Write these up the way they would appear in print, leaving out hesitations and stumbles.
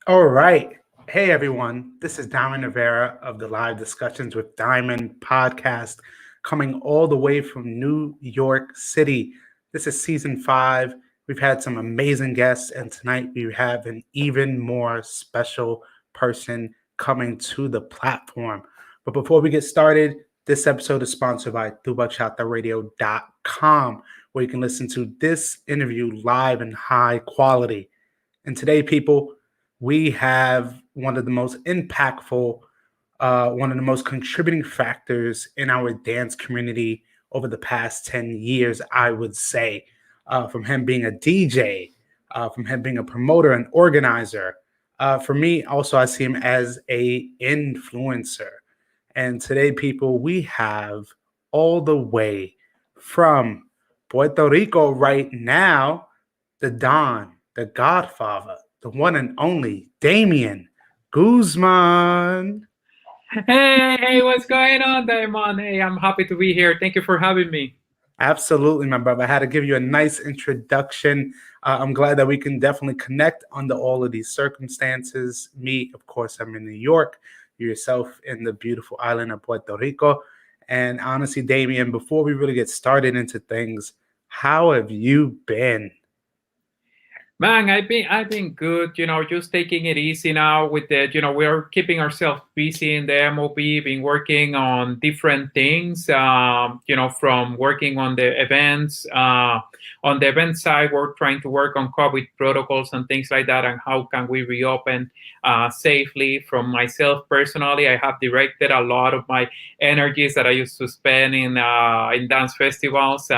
All right. Hey, everyone. This is Damian Rivera of the Live Discussions with Diamond podcast, coming all the way from New York City. This is season 5. We've had some amazing guests, and tonight we have an even more special person coming to the platform. But before we get started, this episode is sponsored by TubaChatTheRadio.com, where you can listen to this interview live in high quality. And today, people, we have one of the most impactful, one of the most contributing factors in our dance community over the past 10 years, I would say. From him being a DJ, from him being a promoter and organizer. For me, also, I see him as a influencer. And today, people, we have all the way from Puerto Rico right now, the Don, the Godfather, the one and only Damian Guzman. Hey, what's going on, Damon? Hey, I'm happy to be here. Thank you for having me. Absolutely, my brother. I had to give you a nice introduction. I'm glad that we can definitely connect under all of these circumstances. Me, of course, I'm in New York. You yourself in the beautiful island of Puerto Rico. And honestly, Damian, before we really get started into things, how have you been? Man, I've been good, just taking it easy now with we're keeping ourselves busy in the MOB, been working on different things, from working on the events. On the event side, we're trying to work on COVID protocols and things like that, and how can we reopen safely. From myself personally, I have directed a lot of my energies that I used to spend in dance festivals.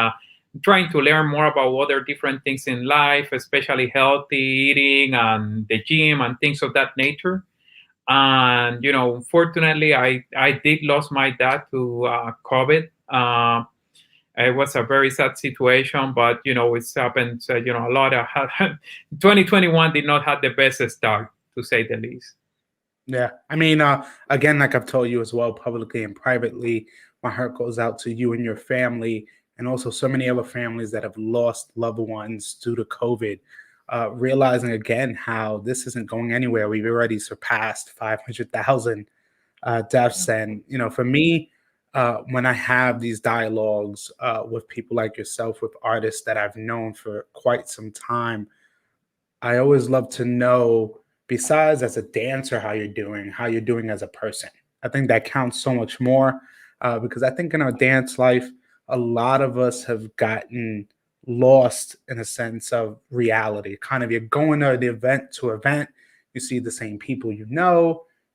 Trying to learn more about other different things in life, especially healthy eating and the gym and things of that nature. And fortunately, I did lose my dad to COVID. It was a very sad situation, but it's happened. A lot of 2021 did not have the best start, to say the least. Yeah. I mean, again, like I've told you as well, publicly and privately, my heart goes out to you and your family, and also so many other families that have lost loved ones due to COVID. Realizing again how this isn't going anywhere. We've already surpassed 500,000 deaths. And, for me, when I have these dialogues with people like yourself, with artists that I've known for quite some time, I always love to know, besides as a dancer, how you're doing as a person. I think that counts so much more because I think in our dance life, a lot of us have gotten lost in a sense of reality. Kind of you're going to event, you see the same people you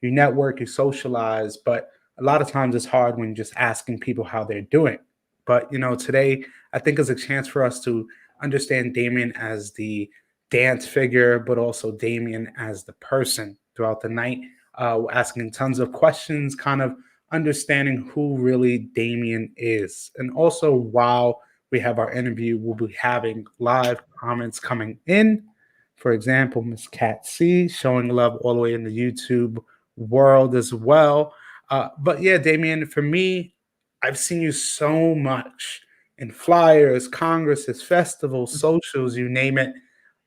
network, you socialize, but a lot of times it's hard when you're just asking people how they're doing. But today I think is a chance for us to understand Damien as the dance figure, but also Damien as the person throughout the night, asking tons of questions, kind of understanding who really Damien is. And also, while we have our interview, we'll be having live comments coming in. For example, Miss Cat C showing love all the way in the YouTube world as well. But yeah, Damien, for me, I've seen you so much in flyers, congresses, festivals, socials, you name it,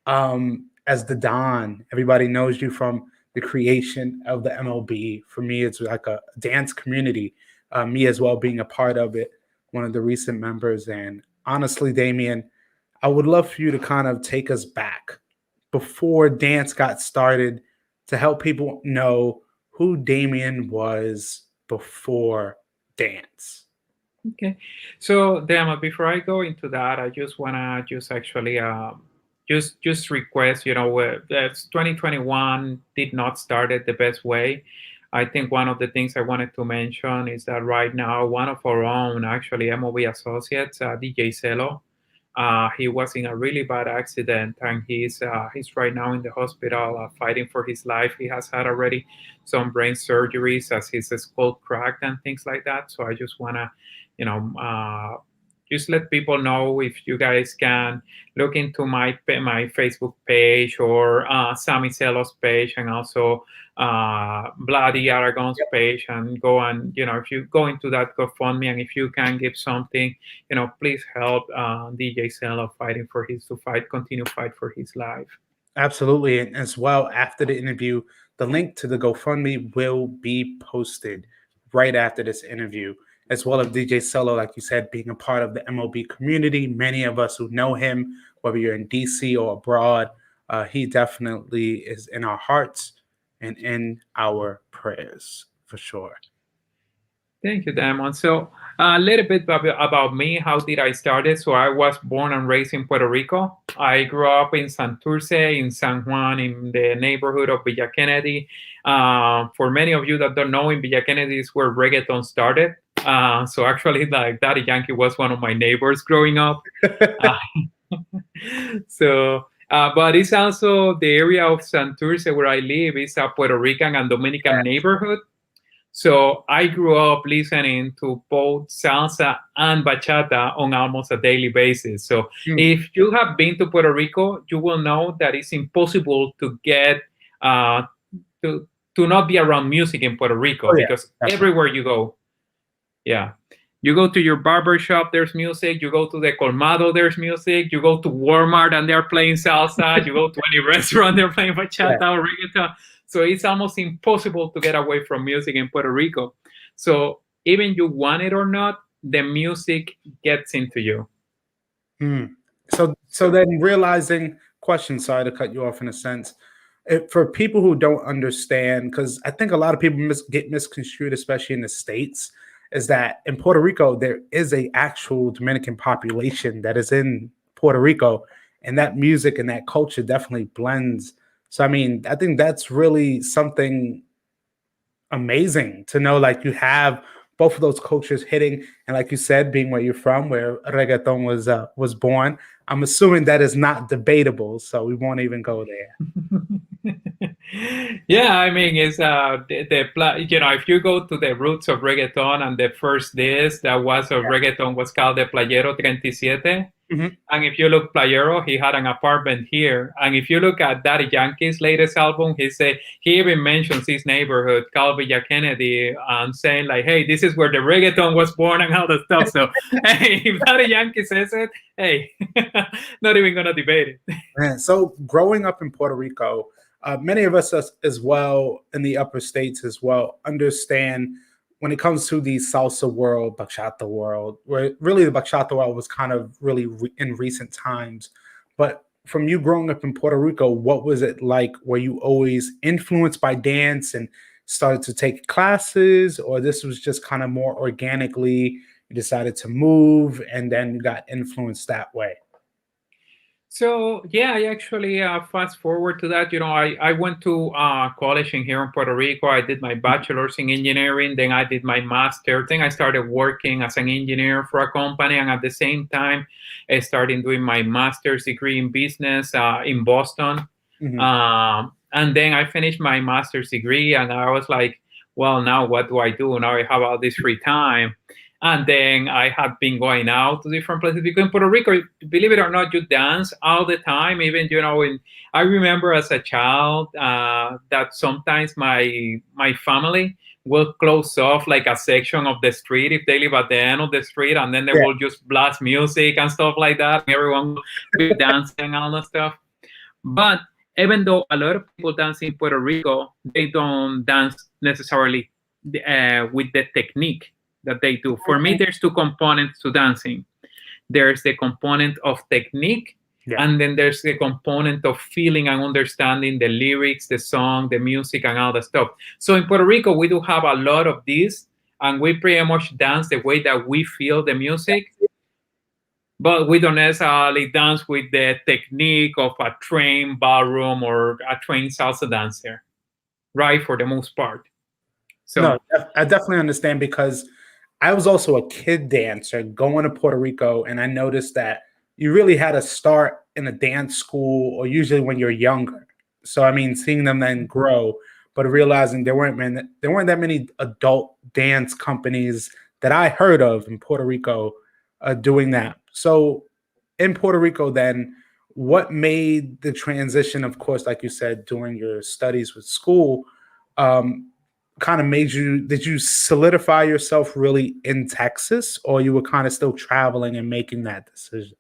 as the Don. Everybody knows you from the creation of the MLB. For me, it's like a dance community. Me as well being a part of it, one of the recent members. And honestly, Damien, I would love for you to kind of take us back before dance got started to help people know who Damien was before dance. Okay. So, Dama, before I go into that, I just wanna just actually just request, 2021 did not start it the best way. I think one of the things I wanted to mention is that right now one of our own actually MOB associates, DJ Celo, he was in a really bad accident, and he's right now in the hospital fighting for his life. He has had already some brain surgeries as his skull cracked and things like that. So I just wanna, you know, just let people know, if you guys can look into my Facebook page or Sammy Celo's page, and also Bloody Aragon's page, and go and if you go into that GoFundMe, and if you can give something, please help DJ Celo fighting for his to fight continue fight for his life. Absolutely. And as well, after the interview, the link to the GoFundMe will be posted right after this interview, as well as DJ Solo, like you said, being a part of the MOB community. Many of us who know him, whether you're in DC or abroad, he definitely is in our hearts and in our prayers for sure. Thank you, Damon. So a little bit about me. How did I start it? So I was born and raised in Puerto Rico. I grew up in Santurce, in San Juan, in the neighborhood of Villa Kennedy. For many of you that don't know, in Villa Kennedy is where reggaeton started. So actually, like Daddy Yankee was one of my neighbors growing up. Uh, but it's also the area of Santurce where I live. It's a Puerto Rican and Dominican neighborhood. So I grew up listening to both salsa and bachata on almost a daily basis. So if you have been to Puerto Rico, you will know that it's impossible to get to not be around music in Puerto Rico because everywhere you go, you go to your barber shop, there's music. You go to the colmado, there's music. You go to Walmart and they're playing salsa. You go to any restaurant, they're playing bachata or reggaeton. So it's almost impossible to get away from music in Puerto Rico. So even you want it or not, the music gets into you. So then realizing, sorry to cut you off in a sense, for people who don't understand, because I think a lot of people get misconstrued, especially in the States, is that in Puerto Rico, there is a actual Dominican population that is in Puerto Rico, and that music and that culture definitely blends. So, I mean, I think that's really something amazing to know, like you have both of those cultures hitting. And like you said, being where you're from, where reggaeton was born, I'm assuming that is not debatable. So we won't even go there. Yeah, I mean, it's if you go to the roots of reggaeton and the first disc that was of reggaeton was called the Playero 37. And if you look Playero, he had an apartment here. And if you look at Daddy Yankee's latest album, he even mentions his neighborhood called Villa Kennedy and saying like, hey, this is where the reggaeton was born and all that stuff. So hey, if Daddy Yankee says it, hey, not even gonna debate it. Man, so growing up in Puerto Rico, many of us as well in the upper states as well understand when it comes to the salsa world, bachata world, where really the bachata world was kind of really in recent times. But from you growing up in Puerto Rico, what was it like? Were you always influenced by dance and started to take classes, or this was just kind of more organically, you decided to move and then you got influenced that way? So yeah, I actually fast forward to that. I went to college in here in Puerto Rico. I did my bachelor's in engineering. Then I did my master. Then I started working as an engineer for a company, and at the same time, I started doing my master's degree in business in Boston. And then I finished my master's degree, and I was like, well, now what do I do? Now I have all this free time. And then I have been going out to different places because in Puerto Rico, believe it or not, you dance all the time. Even, I remember as a child that sometimes my family will close off like a section of the street if they live at the end of the street, and then they will just blast music and stuff like that. And everyone will be dancing and all that stuff. But even though a lot of people dance in Puerto Rico, they don't dance necessarily with the technique that they do. For me, there's two components to dancing. There's the component of technique, and then there's the component of feeling and understanding the lyrics, the song, the music, and all that stuff. So in Puerto Rico, we do have a lot of this, and we pretty much dance the way that we feel the music, but we don't necessarily dance with the technique of a trained ballroom or a trained salsa dancer, right, for the most part. So no, I definitely understand, because I was also a kid dancer going to Puerto Rico, and I noticed that you really had to start in a dance school, or usually when you're younger. So, I mean, seeing them then grow, but realizing there weren't that many adult dance companies that I heard of in Puerto Rico doing that. So, in Puerto Rico, then, what made the transition? Of course, like you said, during your studies with school. Kind of did you solidify yourself really in Texas, or you were kind of still traveling and making that decision?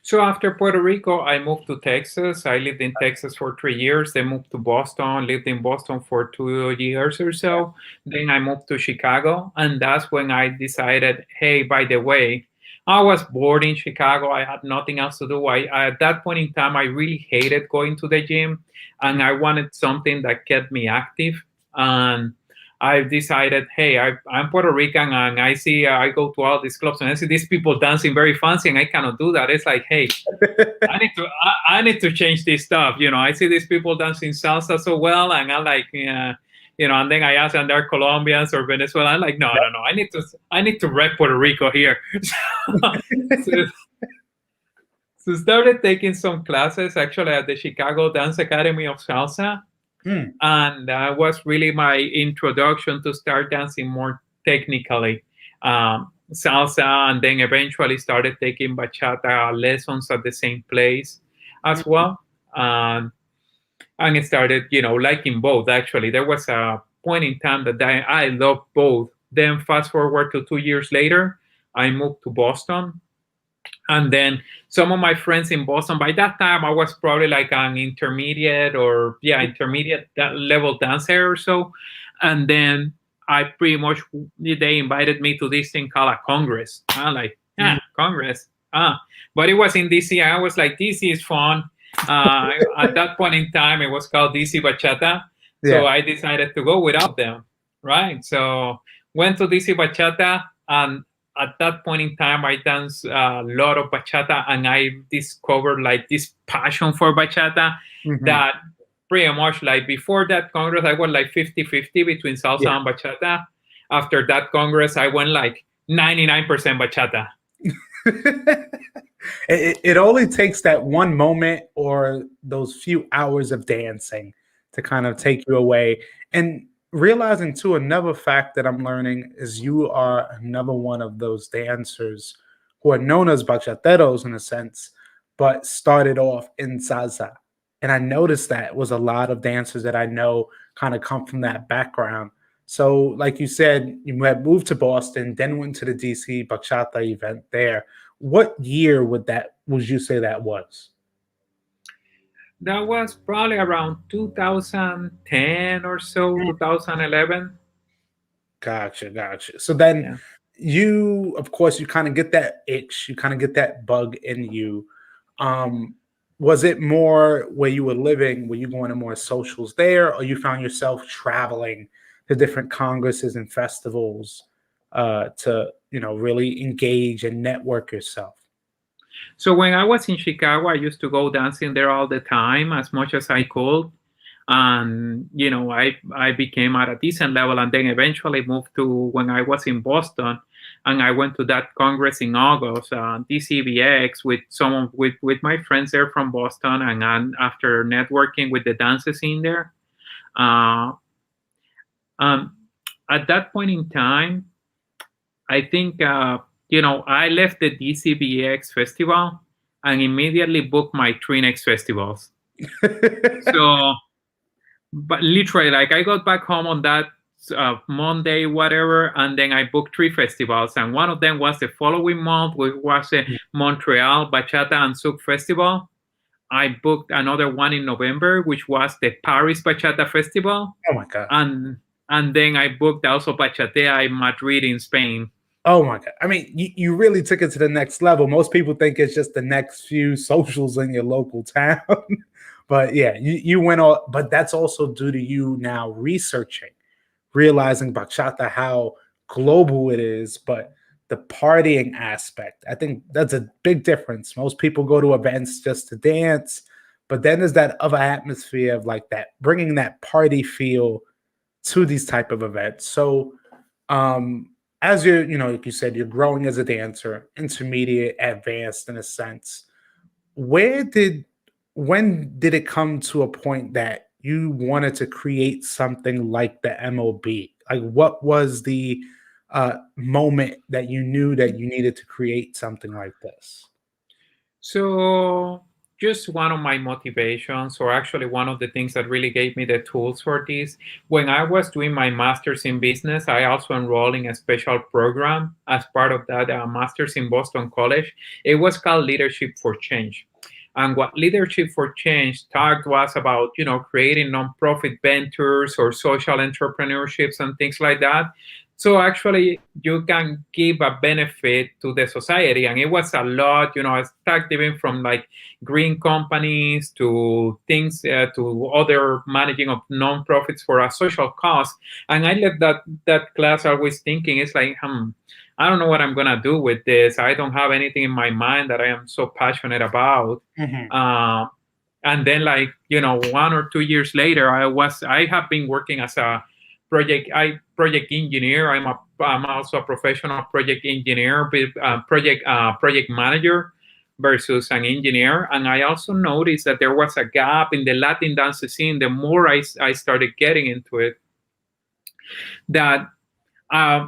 So after Puerto Rico, I moved to Texas. I lived in Texas for 3 years. Then moved to Boston, lived in Boston for 2 years or so. Then I moved to Chicago. And that's when I decided, hey, by the way, I was bored in Chicago. I had nothing else to do. At that point in time, I really hated going to the gym and I wanted something that kept me active. And I decided, hey, I'm Puerto Rican and I see I go to all these clubs and I see these people dancing very fancy and I cannot do that. It's like, hey, I need to change this stuff. I see these people dancing salsa so well and I'm like, yeah, and then I ask and they're Colombians or Venezuela. I'm like, no. I need to rep Puerto Rico here. so, so started taking some classes actually at the Chicago Dance Academy of Salsa. And that was really my introduction to start dancing more technically. Salsa, and then eventually started taking bachata lessons at the same place as well. And it started, liking both actually. There was a point in time that I loved both. Then fast forward to 2 years later, I moved to Boston. And then some of my friends in Boston, by that time, I was probably like an intermediate level dancer or so. And then I pretty much, they invited me to this thing called a Congress. I'm like, Congress. But it was in DC. I was like, DC is fun. At that point in time, it was called DC Bachata. So I decided to go without them. Right. So went to DC Bachata, and at that point in time, I danced a lot of bachata, and I discovered like this passion for bachata that pretty much like before that Congress, I went like 50-50 between salsa and bachata. After that Congress, I went like 99% bachata. It only takes that one moment or those few hours of dancing to kind of take you away. And realizing too, another fact that I'm learning is you are another one of those dancers who are known as bachateros in a sense, but started off in salsa. And I noticed that was a lot of dancers that I know kind of come from that background. So, like you said, you had moved to Boston, then went to the DC bachata event there. What year would you say that was? That was probably around 2010 or so, 2011. Gotcha. So then you, of course, you kind of get that itch, you kind of get that bug in you. Was it more where you were living, were you going to more socials there, or you found yourself traveling to different congresses and festivals to, really engage and network yourself? So when I was in Chicago, I used to go dancing there all the time as much as I could. And, I became at a decent level and then eventually moved to when I was in Boston and I went to that Congress in August, DCBX with my friends there from Boston. And after networking with the dances in there, at that point in time, I think, I left the DCBX festival and immediately booked my 3 next festivals. So, but literally, like I got back home on that Monday, whatever, and then I booked 3 festivals. And one of them was the following month, which was the Montreal Bachata and Souk Festival. I booked another one in November, which was the Paris Bachata Festival. Oh my God. And then I booked also Bachatea in Madrid in Spain. Oh my God. I mean, you really took it to the next level. Most people think it's just the next few socials in your local town. But yeah, you went all, but that's also due to you now researching, realizing bachata, how global it is, but the partying aspect. I think that's a big difference. Most people go to events just to dance, but then there's that other atmosphere of like that, bringing that party feel to these type of events. So, as you're, like you said, you're growing as a dancer, intermediate, advanced in a sense. When did it come to a point that you wanted to create something like the MOB? Like, what was the moment that you knew that you needed to create something like this? So just one of my motivations, or actually one of the things that really gave me the tools for this. When I was doing my master's in business, I also enrolled in a special program as part of that master's in Boston College. It was called Leadership for Change. And what Leadership for Change talked was about, creating nonprofit ventures or social entrepreneurships and things like that. So actually, you can give a benefit to the society, and it was a lot. I started even from like green companies to things to other managing of nonprofits for a social cause. And I left that class always thinking, it's like, I don't know what I'm gonna do with this. I don't have anything in my mind that I am so passionate about. Mhm. Uh, and then, like 1 or 2 years later, I have been working as a project engineer. I'm also a professional project engineer, project manager versus an engineer. And I also noticed that there was a gap in the Latin dance scene. The more I started getting into it, that uh,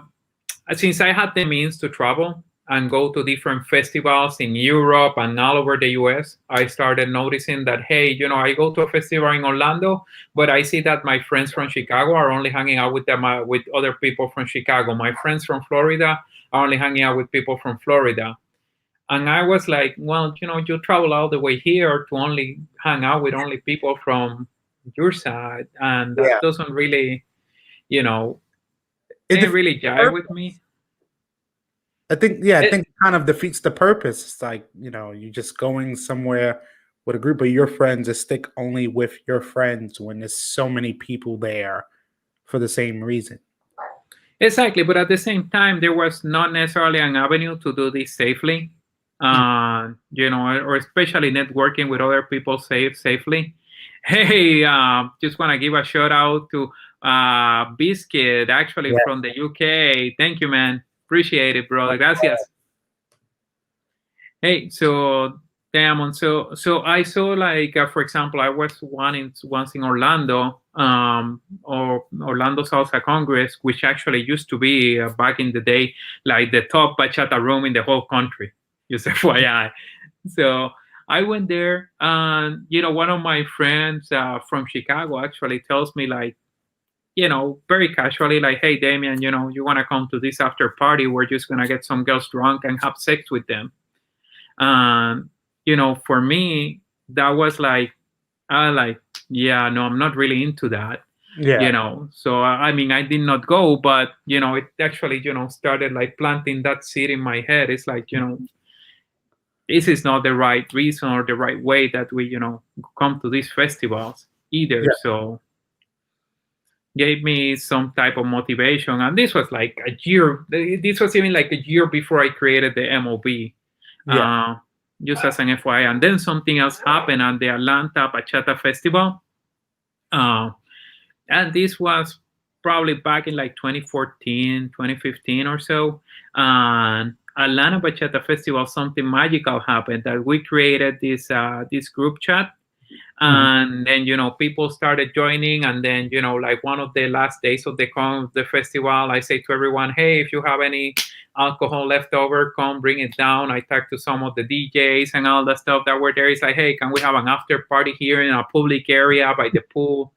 since I had the means to travel and go to different festivals in Europe and all over the US, I started noticing that, hey, I go to a festival in Orlando, but I see that my friends from Chicago are only hanging out with them, with other people from Chicago. My friends from Florida are only hanging out with people from Florida. And I was like, well, you travel all the way here to only hang out with only people from your side. And Yeah. that doesn't really, It didn't defeats really the jive with purpose. me. I think it kind of defeats the purpose. It's like, you're just going somewhere with a group of your friends to stick only with your friends when there's so many people there for the same reason. Exactly, but at the same time, there was not necessarily an avenue to do this safely, Mm. or especially networking with other people safely. Hey, just want to give a shout out to Biscuit, actually Yeah. from the UK. Thank you, man. Appreciate it, brother. Gracias. Hey, so Diamond, so I saw like for example, I was once in Orlando, or Orlando Salsa Congress, which actually used to be back in the day like the top bachata room in the whole country. Just FYI. So I went there, and one of my friends from Chicago actually tells me like, very casually, like, hey, Damian, you want to come to this after party? We're just gonna get some girls drunk and have sex with them. And for me, that was like, yeah, no, I'm not really into that. Yeah. So I mean, I did not go, but it actually started like planting that seed in my head. It's like, this is not the right reason or the right way that we come to these festivals either. Yeah. So gave me some type of motivation, and this was like a year. This was even like a year before I created the MOB. Yeah. Just as an FYI. And then something else happened at the Atlanta Bachata Festival. And this was probably back in like 2014, 2015 or so. And Atlanta Bachata Festival, something magical happened, that we created this group chat. And then people started joining, and then like one of the last days of the festival, I say to everyone, hey, if you have any alcohol left over, come bring it down. I talked to some of the DJs and all that stuff that were there. It's like, hey, can we have an after party here in a public area by the pool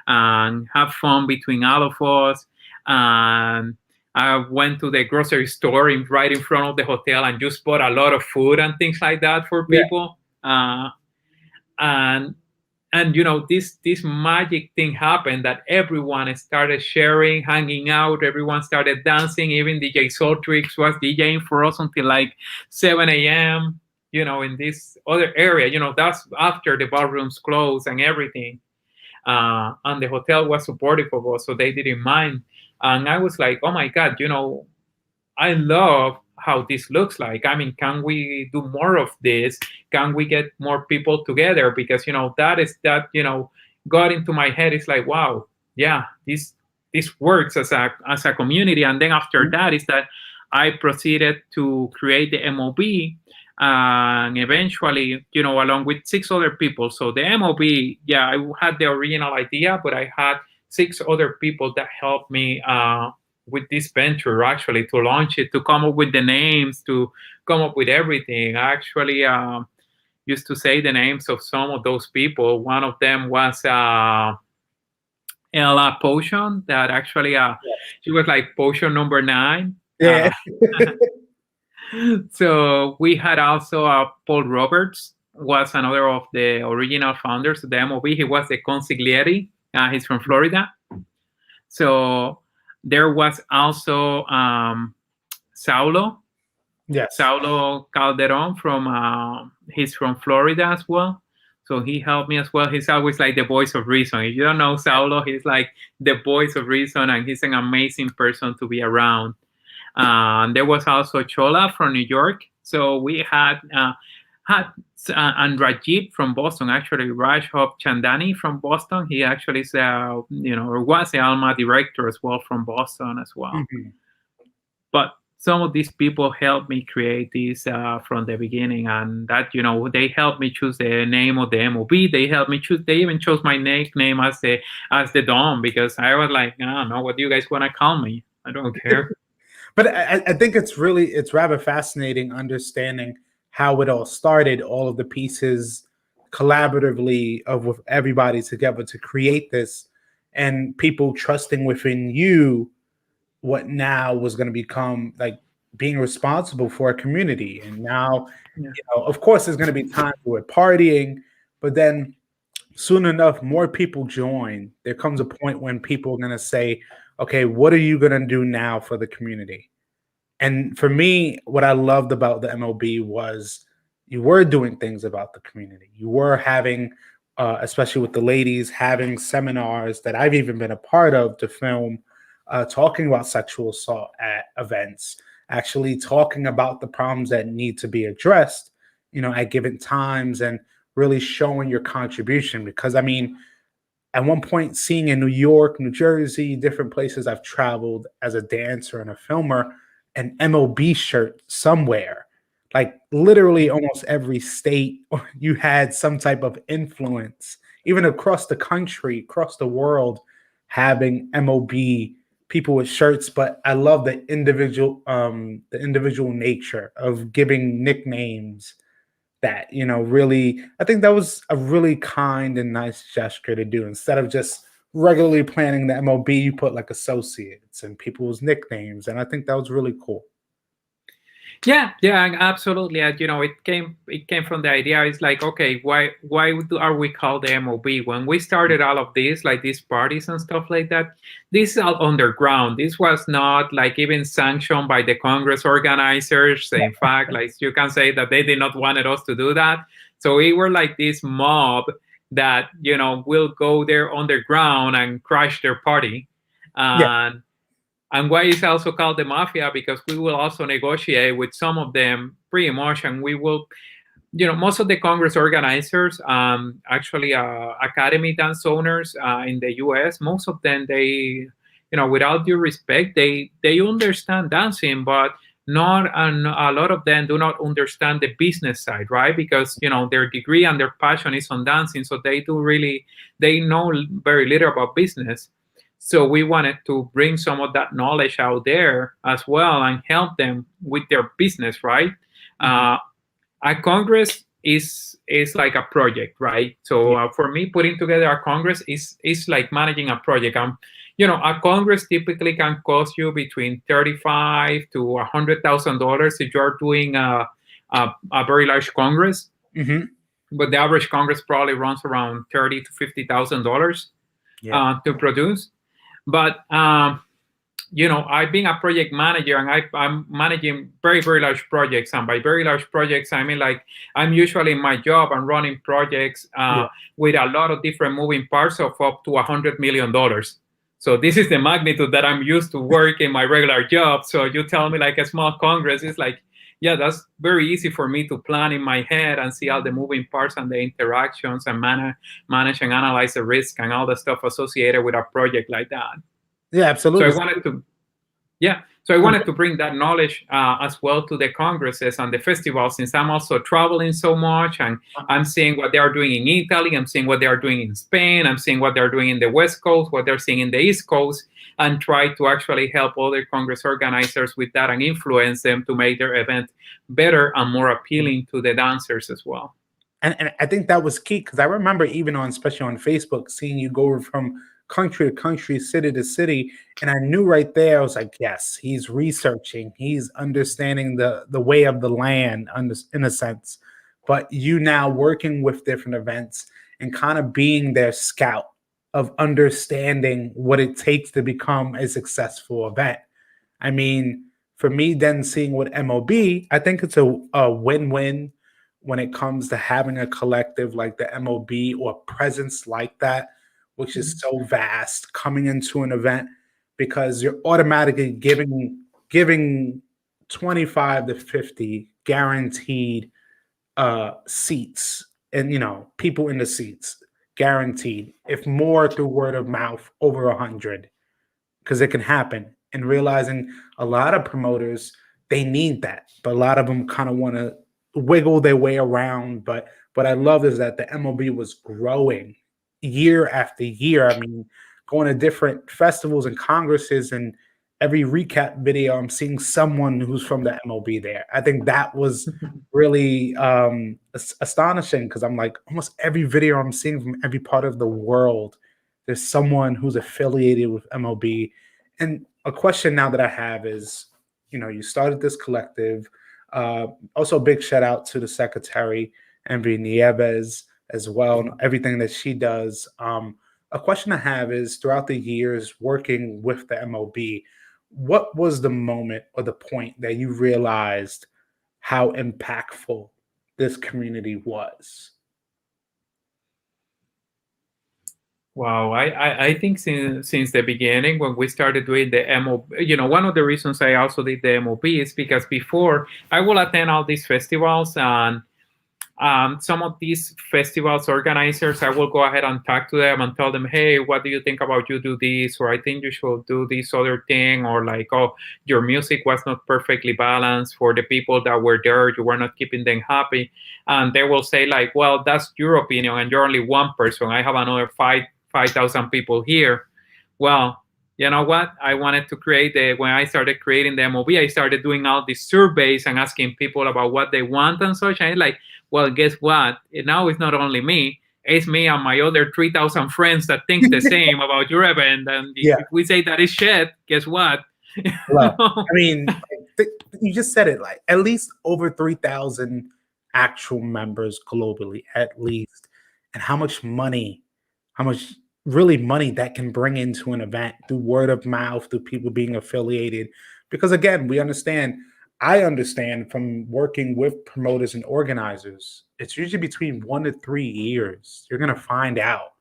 and have fun between all of us? And I went to the grocery store right in front of the hotel and just bought a lot of food and things like that for Yeah. people. And this magic thing happened, that everyone started sharing, hanging out, everyone started dancing. Even DJ Soltrix was DJing for us until like 7 a.m. In this other area. That's after the ballrooms closed and everything. And the hotel was supportive of us, so they didn't mind. And I was like, oh my God, I love how this looks like. I mean, can we do more of this? Can we get more people together? Because that got into my head. It's like, wow, yeah, this works as a community. And then after that is that I proceeded to create the MOB, and eventually, along with 6 other people. So the MOB, yeah, I had the original idea, but I had 6 other people that helped me with this venture, actually, to launch it, to come up with the names, to come up with everything. Actually, used to say the names of some of those people. One of them was Ella Potion, that actually she was like potion number 9. Yeah. So we had also Paul Roberts, was another of the original founders of the MOB. He was the consigliere. He's from Florida. So there was also Saulo. Yes. Saulo Calderon he's from Florida as well. So he helped me as well. He's always like the voice of reason. If you don't know Saulo, he's like the voice of reason, and he's an amazing person to be around. There was also Chola from New York. So we had and Rajib from Boston, actually Rajhop Chandani from Boston. He actually is, was the Alma director as well from Boston as well. Mm-hmm. But some of these people helped me create this from the beginning, and that, they helped me choose the name of the MOB. They helped me choose. They even chose my nickname as the Dom, because I was like, I don't know, what do you guys want to call me? I don't care. But I think it's rather fascinating understanding how it all started, all of the pieces collaboratively with everybody together to create this, and people trusting within you what now was going to become like being responsible for a community. And now, of course, there's going to be times where partying, but then soon enough, more people join. There comes a point when people are going to say, okay, what are you going to do now for the community? And for me, what I loved about the MLB was you were doing things about the community. You were having, especially with the ladies, having seminars that I've even been a part of to film, talking about sexual assault at events, actually talking about the problems that need to be addressed, at given times, and really showing your contribution. Because, I mean, at one point, seeing in New York, New Jersey, different places I've traveled as a dancer and a filmer, an MLB shirt somewhere, like literally almost every state, you had some type of influence, even across the country, across the world, having MLB people with shirts. But I love the individual nature of giving nicknames that, really, I think that was a really kind and nice gesture to do. Instead of just regularly planning the MLB, you put like associates and people's nicknames. And I think that was really cool. Yeah, absolutely. It came from the idea. It's like, okay, why are we called the MOB? When we started all of this, like these parties and stuff like that, this is all underground. This was not like even sanctioned by the Congress organizers. In fact, like you can say that they did not wanted us to do that. So we were like this mob that, will go there underground and crash their party. And why it's also called the Mafia, because we will also negotiate with some of them pretty much, and we will, most of the Congress organizers, actually academy dance owners in the U.S., most of them, they, with all due respect, they understand dancing, but not, and a lot of them do not understand the business side, right? Because, their degree and their passion is on dancing, so they know very little about business. So we wanted to bring some of that knowledge out there as well and help them with their business, right? A Congress is like a project, right? So for me, putting together a Congress is like managing a project. A Congress typically can cost you between $35,000 to $100,000 if you're doing a very large Congress. But the average Congress probably runs around $30,000 to $50,000 to produce. But, I've been a project manager, and I'm managing very, very large projects. And by very large projects, I mean, like, I'm usually in my job and running projects with a lot of different moving parts of up to $100 million. So this is the magnitude that I'm used to work in my regular job. So you tell me like a small Congress, it's like, yeah, that's very easy for me to plan in my head and see all the moving parts and the interactions and manage and analyze the risk and all the stuff associated with a project like that. Yeah, absolutely. So I wanted to bring that knowledge as well to the congresses and the festivals, since I'm also traveling so much, and I'm seeing what they are doing in Italy, I'm seeing what they are doing in Spain, I'm seeing what they're doing in the West Coast, what they're seeing in the East Coast, and try to actually help other Congress organizers with that and influence them to make their event better and more appealing to the dancers as well. And I think that was key because I remember even on, especially on Facebook, seeing you go from country to country, city to city, and I knew right there. I was like, yes, he's researching, he's understanding the way of the land, in a sense. But you now working with different events and kind of being their scout of understanding what it takes to become a successful event. I mean, for me, then seeing what MOB, I think it's a win-win when it comes to having a collective like the MOB or presence like that, which is Mhm. so vast, coming into an event because you're automatically giving 25 to 50 guaranteed seats, and people in the seats guaranteed, if more through word of mouth, over 100, because it can happen. And realizing a lot of promoters, they need that, but a lot of them kind of want to wiggle their way around. But what I love is that the MLB was growing year after year. I mean, going to different festivals and congresses, and every recap video, I'm seeing someone who's from the MLB there. I think that was really astonishing because I'm like, almost every video I'm seeing from every part of the world, there's someone who's affiliated with MLB. And a question now that I have is, you started this collective. Also, a big shout out to the secretary, Envy Nieves, as well, and everything that she does. A question I have is, throughout the years working with the MLB, what was the moment or the point that you realized how impactful this community was? Wow, I think since the beginning when we started doing the MOB, one of the reasons I also did the MOB is because before I will attend all these festivals, and some of these festivals organizers, I will go ahead and talk to them and tell them, hey, what do you think about you do this? Or I think you should do this other thing. Or like, oh, your music was not perfectly balanced for the people that were there. You were not keeping them happy. And they will say like, well, that's your opinion and you're only one person. I have another 5,000 people here. Well, you know what? I wanted to when I started creating the MOB, I started doing all these surveys and asking people about what they want and such. And like, well, guess what? Now it's not only me, it's me and my other 3,000 friends that thinks the same about your event. And Yeah. if we say that is shit, guess what? Well, I mean, you just said it, like at least over 3,000 actual members globally, at least. And how much really money that can bring into an event through word of mouth, through people being affiliated. Because again, I understand from working with promoters and organizers, it's usually between 1 to 3 years. You're going to find out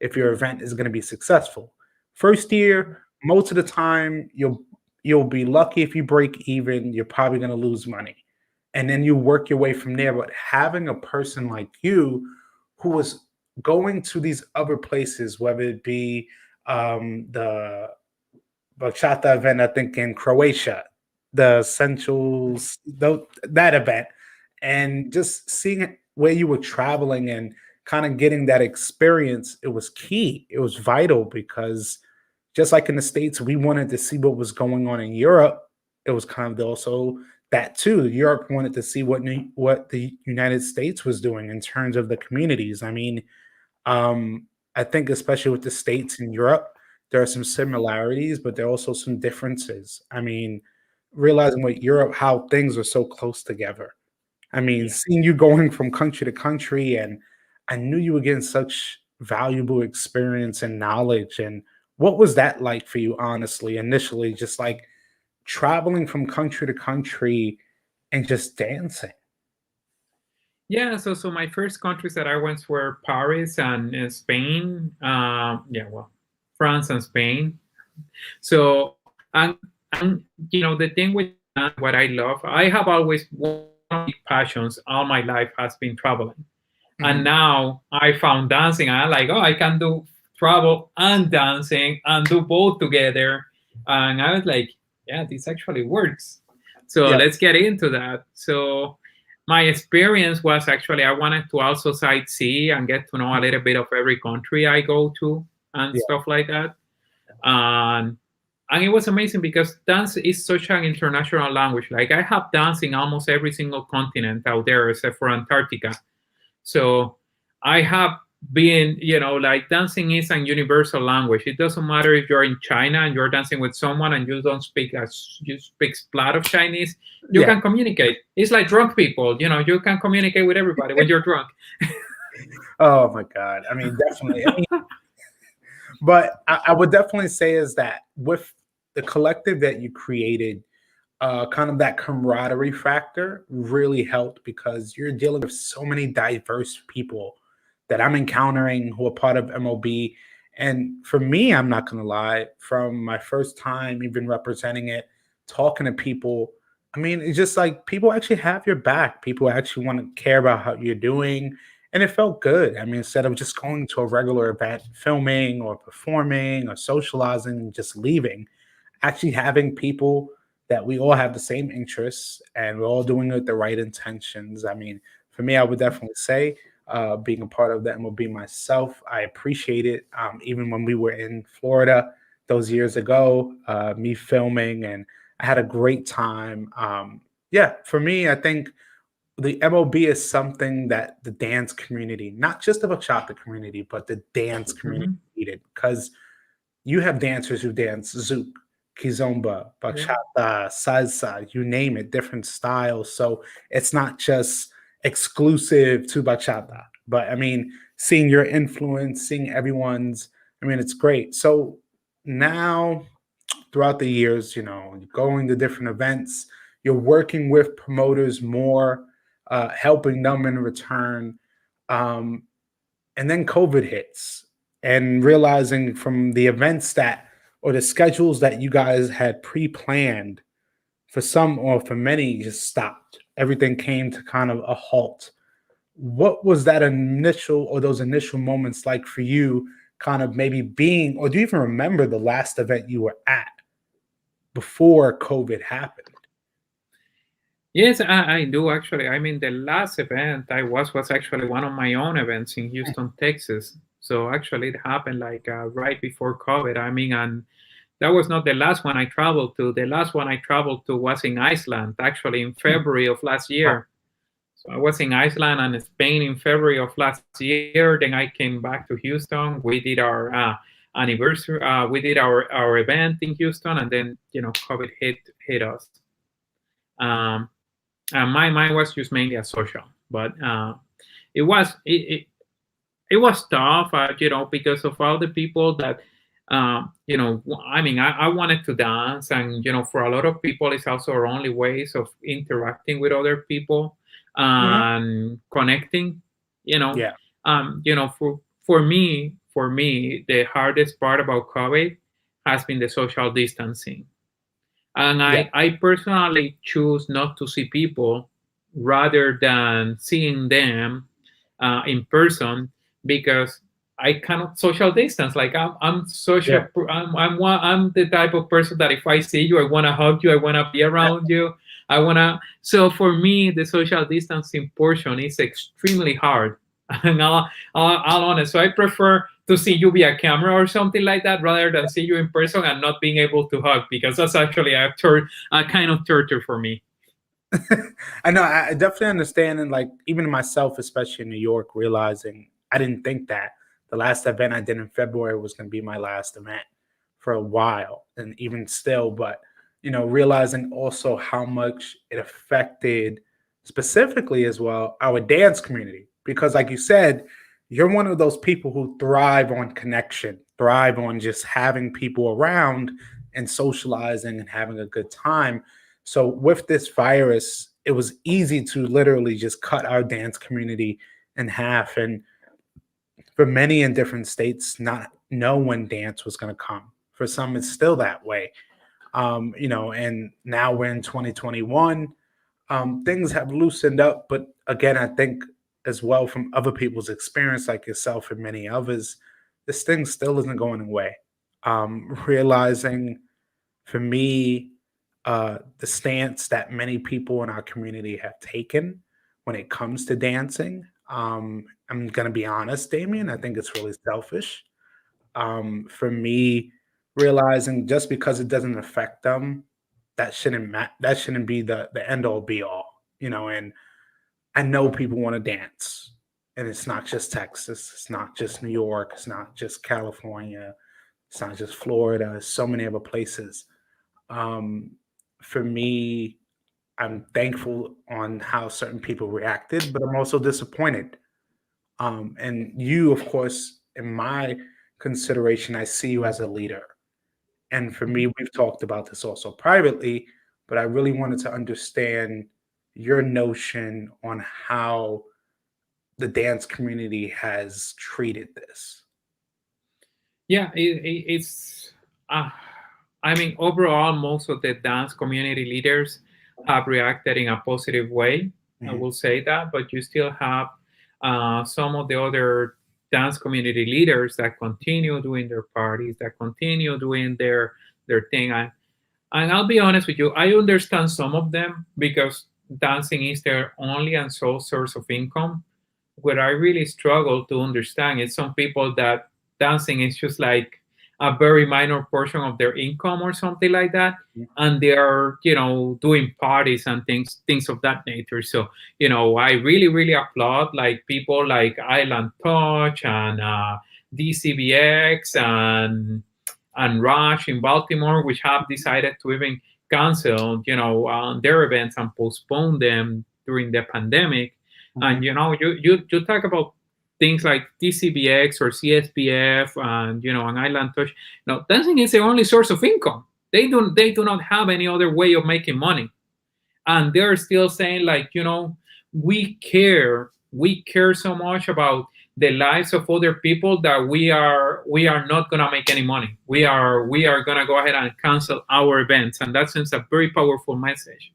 if your event is going to be successful. First year, most of the time, you'll be lucky if you break even. You're probably going to lose money, and then you work your way from there. But having a person like you who was going to these other places, whether it be the bachata event, I think in Croatia, the essentials, that event, and just seeing where you were traveling and kind of getting that experience, it was key. It was vital because just like in the States, we wanted to see what was going on in Europe. It was kind of also that too. Europe wanted to see what the United States was doing in terms of the communities. I mean, I think especially with the States and Europe, there are some similarities, but there are also some differences. I mean, realizing with Europe how things are so close together. I mean, Yeah. seeing you going from country to country, and I knew you were getting such valuable experience and knowledge. And what was that like for you, honestly, initially, just like traveling from country to country and just dancing? Yeah, so my first countries that I went were Paris and Spain. Yeah, well, France and Spain. So and the thing with what I love, I have always one of my passions all my life has been traveling, and Mhm. now I found dancing. And I'm like, oh, I can do travel and dancing and do both together, and I was like, yeah, this actually works. So Yeah, let's get into that. So my experience was actually I wanted to also sightsee and get to know a little bit of every country I go to and yeah, stuff like that. And and it was amazing because dance is such an international language. Like I have dance in almost every single continent out there except for Antarctica. So I have been, like dancing is a universal language. It doesn't matter if you're in China and you're dancing with someone and you don't speak as you speak splat of Chinese, you Yeah. can communicate. It's like drunk people, you can communicate with everybody when you're drunk. Oh my God. I mean, definitely. I mean, but I would definitely say is that with the collective that you created, kind of that camaraderie factor really helped because you're dealing with so many diverse people that I'm encountering who are part of MOB. And for me, I'm not going to lie, from my first time even representing it, talking to people, I mean, it's just like people actually have your back. People actually want to care about how you're doing. And it felt good. I mean, instead of just going to a regular event, filming or performing or socializing and just leaving, actually having people that we all have the same interests and we're all doing it with the right intentions. I mean, for me, I would definitely say being a part of the MLB myself, I appreciate it. Even when we were in Florida those years ago, me filming, and I had a great time. Yeah, for me, I think the MLB is something that the dance community, not just the bachata community, but the dance community Mhm. needed because you have dancers who dance zouk, kizomba, Yeah. bachata, salsa, you name it, different styles. So it's not just exclusive to bachata. But I mean, seeing your influence, seeing everyone's, I mean, it's great. So now, throughout the years, going to different events, you're working with promoters more, helping them in return. Um, and then COVID hits, and realizing from the events that or the schedules that you guys had pre-planned, for some or for many just stopped. Everything came to kind of a halt. What was that initial or those initial moments like for you, kind of maybe being, or do you even remember the last event you were at before COVID happened? Yes, I do actually. I mean, the last event I was actually one of my own events in Houston, Texas. So actually, it happened like right before COVID. I mean, and that was not the last one I traveled to. The last one I traveled to was in Iceland, actually in Hmm. February of last Wow. year. So I was in Iceland and Spain in February of last year. Then I came back to Houston. We did our anniversary. We did our event in Houston, and then COVID hit us. Um, mine was just mainly a social, but it was it was tough, because of all the people that, I mean, I wanted to dance, and for a lot of people, it's also our only ways of interacting with other people Mhm. and connecting. You know, Yeah. for me, the hardest part about COVID has been the social distancing, and Yeah. I personally choose not to see people rather than seeing them in person because I cannot social distance. Like I'm social. Yeah. I'm the type of person that if I see you, I want to hug you. I want to be around you. I want to. So for me, the social distancing portion is extremely hard. And I'll honest. So I prefer to see you via camera or something like that rather than see you in person and not being able to hug because that's actually a kind of torture for me. I know. I definitely understand, and like even myself, especially in New York, realizing I didn't think that the last event I did in February was going to be my last event for a while, and even still, but realizing also how much it affected specifically as well our dance community, because like you said, you're one of those people who thrive on connection, thrive on just having people around and socializing and having a good time. So with this virus, it was easy to literally just cut our dance community in half. And for many in different states, not know when dance was going to come. For some, it's still that way. And now we're in 2021. Things have loosened up, but again, I think as well from other people's experience, like yourself and many others, this thing still isn't going away. Realizing for me, the stance that many people in our community have taken when it comes to dancing. I'm going to be honest, Damien, I think it's really selfish. For me, realizing just because it doesn't affect them, that shouldn't be the end all be all, and I know people want to dance. And it's not just Texas, it's not just New York, it's not just California, it's not just Florida, it's so many other places. Um, for me, I'm thankful on how certain people reacted, but I'm also disappointed. And you, of course, in my consideration, I see you as a leader. And for me, we've talked about this also privately, but I really wanted to understand your notion on how the dance community has treated this. Yeah, it's. I mean, overall, most of the dance community leaders have reacted in a positive way. I Mhm. will say that, but you still have some of the other dance community leaders that continue doing their parties, that continue doing their thing. And I'll be honest with you, I understand some of them because dancing is their only and sole source of income. What I really struggle to understand is some people that dancing is just like a very minor portion of their income or something like that. And they are, doing parties and things of that nature. So, I really, really applaud like people like Island Touch and DCBX and Rush in Baltimore, which have decided to even cancel, their events and postpone them during the pandemic. And Mhm. you talk about things like TCBX or CSPF and an Island Touch. No, dancing is the only source of income. They do not have any other way of making money, and they're still saying like we care so much about the lives of other people that we are not gonna make any money. We are gonna go ahead and cancel our events, and that sends a very powerful message.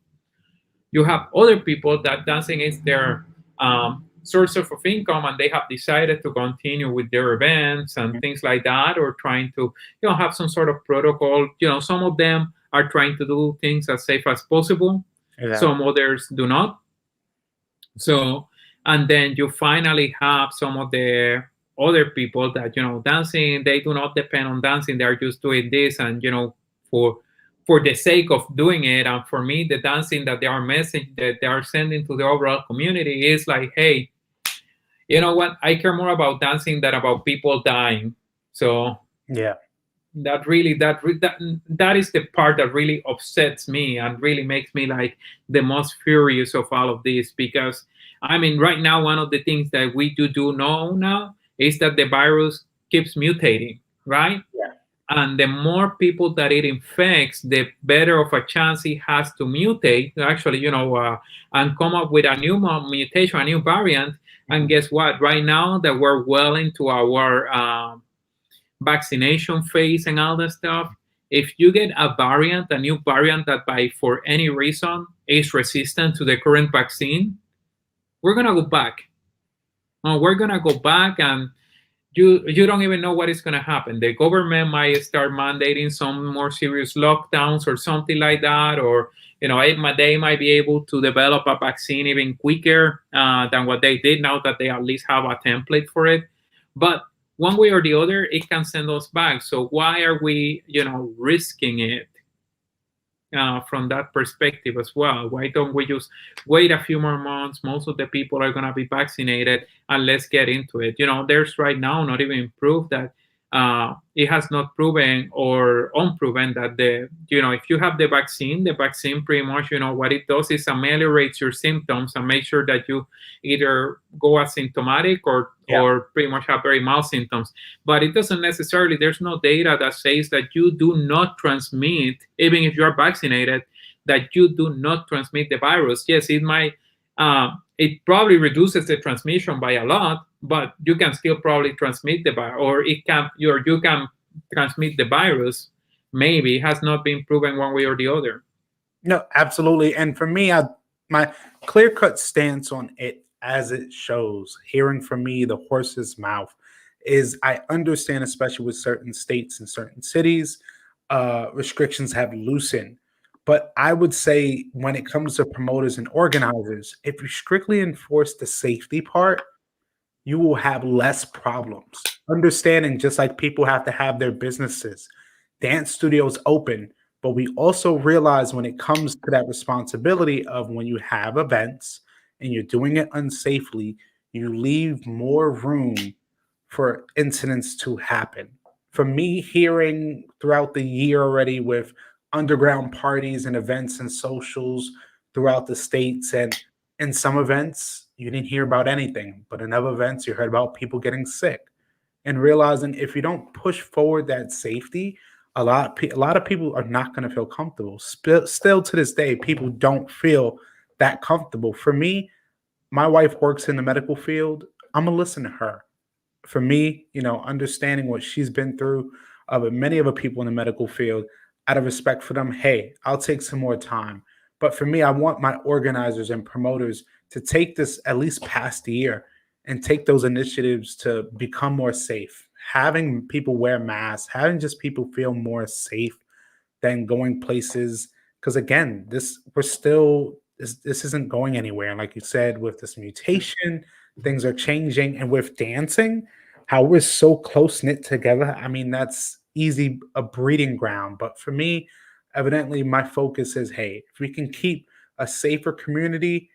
You have other people that dancing is their source of income, and they have decided to continue with their events and things like that, or trying to have some sort of protocol. Some of them are trying to do things as safe as possible, Exactly. some others do not. So, and then you finally have some of the other people that dancing, they do not depend on dancing, they're just doing this, and for the sake of doing it. And for me, the dancing that they are sending to the overall community is like, hey, you know what, I care more about dancing than about people dying. So Yeah. that is the part that really upsets me and really makes me like the most furious of all of this. Because I mean, right now, one of the things that we do know now is that the virus keeps mutating, right? Yeah. And the more people that it infects, the better of a chance it has to mutate, actually, and come up with a new mutation, a new variant. And Mhm. guess what, right now that we're well into our vaccination phase and all that stuff, if you get a new variant that by for any reason is resistant to the current vaccine, we're gonna go back. We're gonna go back, and you don't even know what is gonna happen. The government might start mandating some more serious lockdowns or something like that, or they might be able to develop a vaccine even quicker than what they did. Now that they at least have a template for it, but one way or the other, it can send us back. So why are we, risking it from that perspective as well? Why don't we just wait a few more months? Most of the people are going to be vaccinated, and let's get into it. There's right now not even proof that it has not proven or unproven that if you have the vaccine pretty much, what it does is ameliorates your symptoms and make sure that you either go asymptomatic Yeah. or pretty much have very mild symptoms. But it doesn't necessarily, there's no data that says that you do not transmit, even if you are vaccinated, that you do not transmit the virus. Yes, it probably reduces the transmission by a lot, but you can still probably transmit the virus, or you can transmit the virus. Maybe it has not been proven one way or the other. No, absolutely. And for me, my clear cut stance on it as it shows, hearing from me, the horse's mouth, is I understand, especially with certain states and certain cities, restrictions have loosened. But I would say when it comes to promoters and organizers, if you strictly enforce the safety part, you will have less problems. Understanding just like people have to have their businesses, dance studios open, but we also realize when it comes to that responsibility of when you have events and you're doing it unsafely, you leave more room for incidents to happen. For me, hearing throughout the year already with underground parties and events and socials throughout the states, and in some events, you didn't hear about anything, but in other events, you heard about people getting sick. And realizing if you don't push forward that safety, a lot of people are not going to feel comfortable. Still to this day, people don't feel that comfortable. For me, my wife works in the medical field. I'm gonna listen to her. For me, understanding what she's been through, but many other people in the medical field, out of respect for them, hey, I'll take some more time. But for me, I want my organizers and promoters to take this at least past the year and take those initiatives to become more safe. Having people wear masks, having just people feel more safe than going places. Because again, this isn't going anywhere. And like you said, with this mutation, things are changing. And with dancing, how we're so close knit together, I mean, that's easy a breeding ground. But for me, evidently, my focus is, hey, if we can keep a safer community,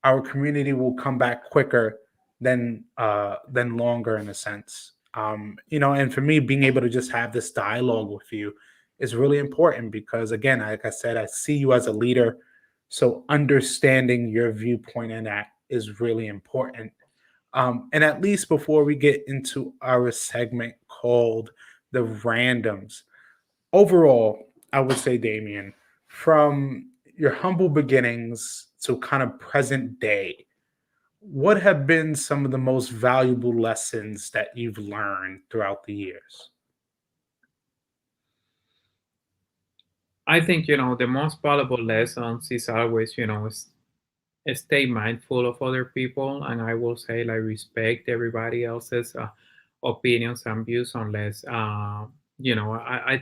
our community will come back quicker than longer in a sense. And for me, being able to just have this dialogue with you is really important because, again, like I said, I see you as a leader. So understanding your viewpoint in that is really important. And at least before we get into our segment called the randoms, overall, I would say, Damien, from your humble beginnings to kind of present day, what have been some of the most valuable lessons that you've learned throughout the years? I think, the most valuable lessons is always, stay mindful of other people, and I will say, like, respect everybody else's opinions and views, unless I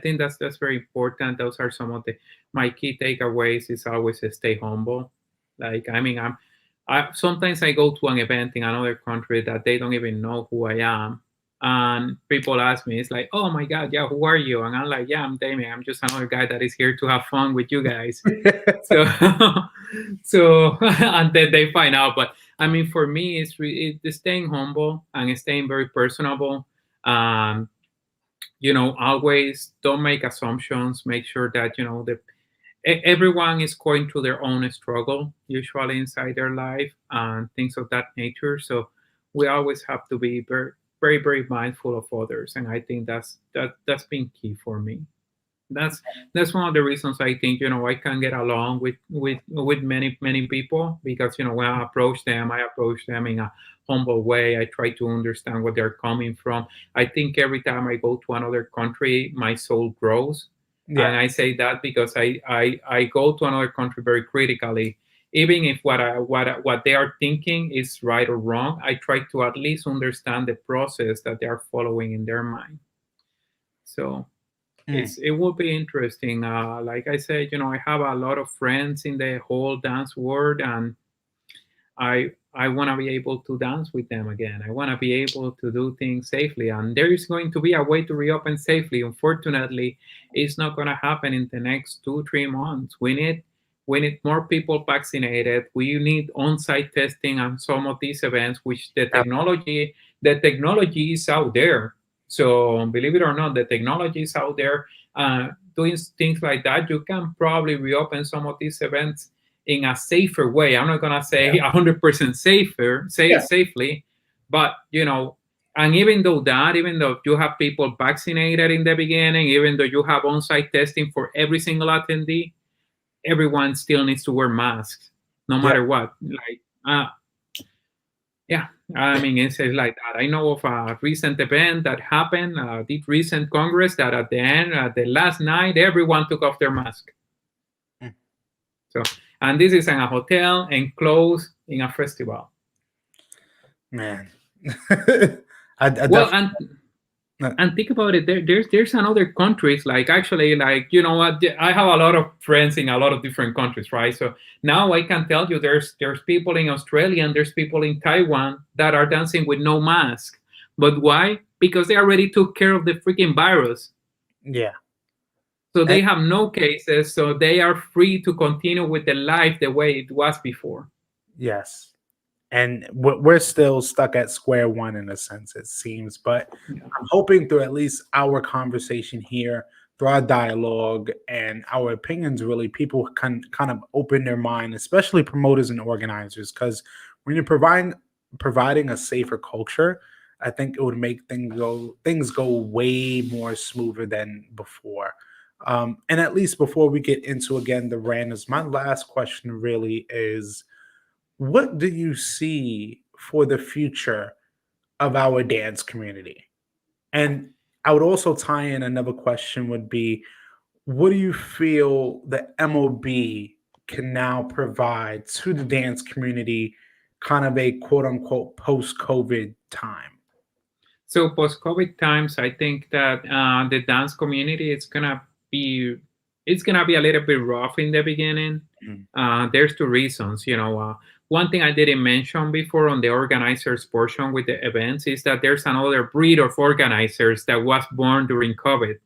think that's very important. Those are some of the my key takeaways. Is always stay humble. Like, I mean, I sometimes I go to an event in another country that they don't even know who I am, and people ask me, it's like, oh my god, yeah, who are you? And I'm like, yeah, I'm Damien. I'm just another guy that is here to have fun with you guys. So so and then they find out. But I mean, for me, it's staying humble and staying very personable. um Always don't make assumptions. Make sure that everyone is going through their own struggle usually inside their life and things of that nature. So we always have to be very, very, very mindful of others, and I think that's been key for me. That's one of the reasons I think I can get along with many people, because when I approach them in a humble way. I try to understand where they're coming from. I think every time I go to another country, my soul grows. Yeah. And I say that because I go to another country very critically. Even if what they are thinking is right or wrong, I try to at least understand the process that they are following in their mind. So Mm. it will be interesting. Like I said, I have a lot of friends in the whole dance world, and I want to be able to dance with them again. I want to be able to do things safely, and there is going to be a way to reopen safely. Unfortunately, it's not going to happen in the next 2 3 months. We need more people vaccinated. We need on-site testing on some of these events, which the technology is out there. So believe it or not, the technology is out there. Doing things like that, you can probably reopen some of these events in a safer way. I'm not gonna say Yeah. 100% safer, say Yeah. safely, but and even though you have people vaccinated in the beginning, even though you have on-site testing for every single attendee, everyone still needs to wear masks, no Yeah. matter what. Like, yeah, I mean, it's like that. I know of a recent event that happened, the recent Congress, that at the end, at the last night, everyone took off their mask. Mm. So, and this is in a hotel enclosed in a festival. Man. I Well, definitely. and think about it. There's another countries, like, actually, like, what, I have a lot of friends in a lot of different countries, right? So now I can tell you there's people in Australia and there's people in Taiwan that are dancing with no mask. But why? Because they already took care of the freaking virus. Yeah. So And they have no cases, so they are free to continue with the life the way it was before. yes. and we're still stuck at square one in a sense, it seems. But Yeah. I'm hoping through at least our conversation here, through our dialogue and our opinions, really, people can kind of open their mind, especially promoters and organizers, because when you're providing a safer culture, I think it would make things go way more smoother than before. And at least before we get into again the randoms, my last question really is, what do you see for the future of our dance community? And I would also tie in another question would be, what do you feel the MOB can now provide to the dance community, kind of a quote unquote post COVID time? So post-COVID times, I think that the dance community be it's gonna be a little bit rough in the beginning. Mhm. There's two reasons. One thing I didn't mention before on the organizers portion with the events is that there's another breed of organizers that was born during COVID.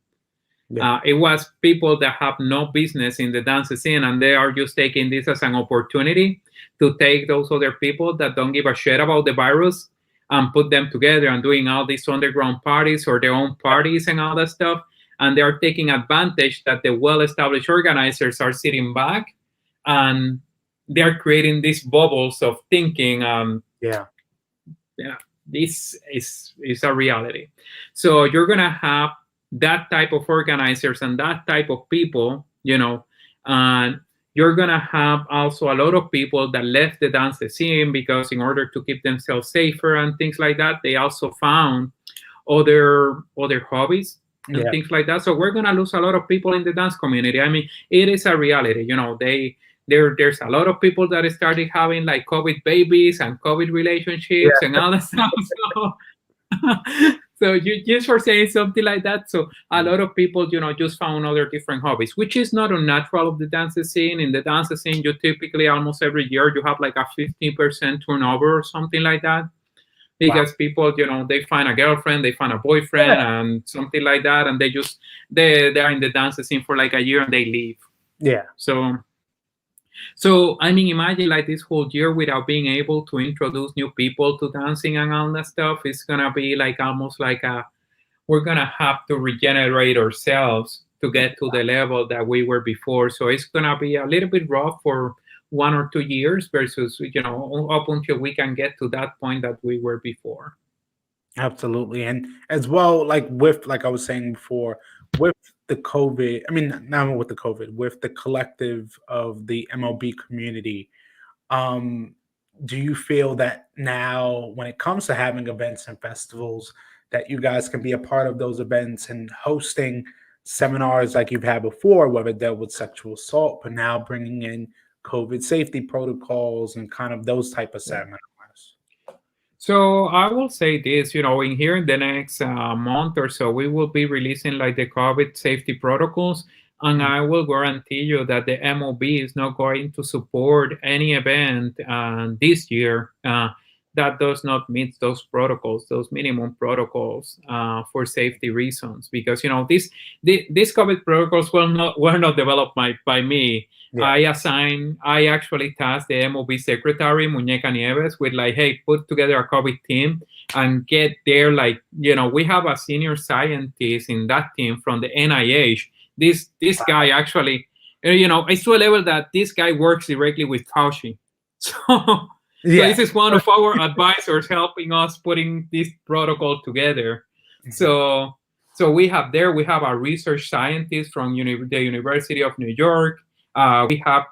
Yeah. It was people that have no business in the dance scene, and they are just taking this as an opportunity to take those other people that don't give a shit about the virus and put them together and doing all these underground parties or their own parties and all that stuff. And they are taking advantage that the well-established organizers are sitting back and they're creating these bubbles of thinking. Yeah. Yeah, this is a reality. So you're gonna have that type of organizers and that type of people, and you're gonna have also a lot of people that left the dance scene because in order to keep themselves safer and things like that, they also found other hobbies and Yeah. things like that. So we're gonna lose a lot of people in the dance community. I mean, it is a reality. There's a lot of people that started having like COVID babies and COVID relationships Yeah. and all that stuff. So you just for saying something like that. So a lot of people, just found other different hobbies, which is not unnatural of the dance scene. In the dance scene, you typically almost every year you have like a 15% turnover or something like that. Wow. Because people, they find a girlfriend, they find a boyfriend, and something like that, and they're in the dance scene for like a year and they leave. Yeah. So I mean, imagine like this whole year without being able to introduce new people to dancing and all that stuff. It's gonna be like almost like we're gonna have to regenerate ourselves to get to the level that we were before. So it's gonna be a little bit rough for 1 or 2 years versus up until we can get to that point that we were before. Absolutely. And as well, like I was saying before, with the COVID, I mean, not with the COVID, with the collective of the MLB community, um, do you feel that now when it comes to having events and festivals, that you guys can be a part of those events and hosting seminars like you've had before, whether dealt with sexual assault, but now bringing in COVID safety protocols and kind of those type of seminars? So I will say this, in here in the next month or so, we will be releasing like the COVID safety protocols, and Mm. I will guarantee you that the MOB is not going to support any event this year that does not meet those protocols, those minimum protocols for safety reasons. Because these COVID protocols were not developed by me. Yeah. I actually tasked the MOB secretary, Muñeca Nieves, with like, hey, put together a COVID team and get there. Like, we have a senior scientist in that team from the NIH. This guy actually, it's to a level that this guy works directly with Fauci. So Yeah. this is one of our advisors helping us putting this protocol together. So we have a research scientist from the University of New York. We have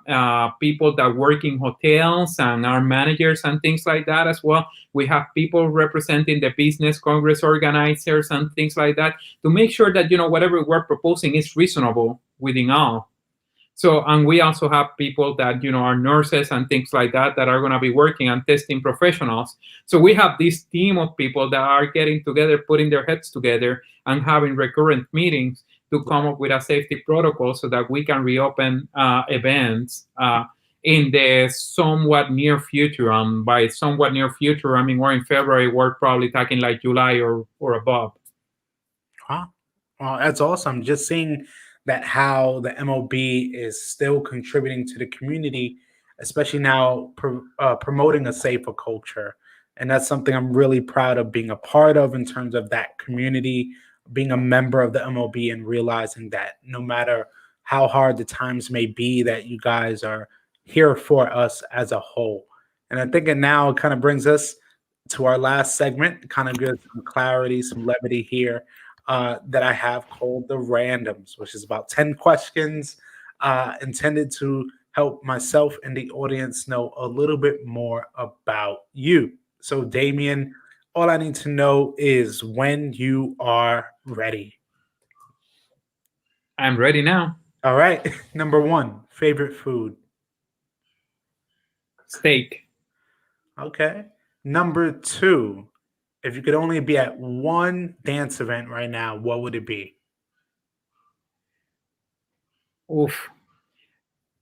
people that work in hotels and are managers and things like that as well. We have people representing the business congress organizers and things like that to make sure that whatever we're proposing is reasonable within all. So, and we also have people that are nurses and things like that are going to be working and testing professionals. So we have this team of people that are getting together, putting their heads together, and having recurrent meetings to come up with a safety protocol so that we can reopen events in the somewhat near future. And by somewhat near future, I mean we're in February. We're probably talking like July or above. Wow. Well, that's awesome. Just seeing that how the MLB is still contributing to the community. especially now promoting a safer culture. And that's something I'm really proud of being a part of in terms of that community, being a member of the MLB and realizing that no matter how hard the times may be, that you guys are here for us as a whole. And I think it now kind of brings us to our last segment, kind of gives some clarity, some levity here that I have called the randoms, which is about 10 questions intended to help myself and the audience know a little bit more about you. So, Damien, all I need to know is when you are ready. I'm ready now. All right. Number one, favorite food. Steak. Okay. Number two, if you could only be at one dance event right now, what would it be? Oof.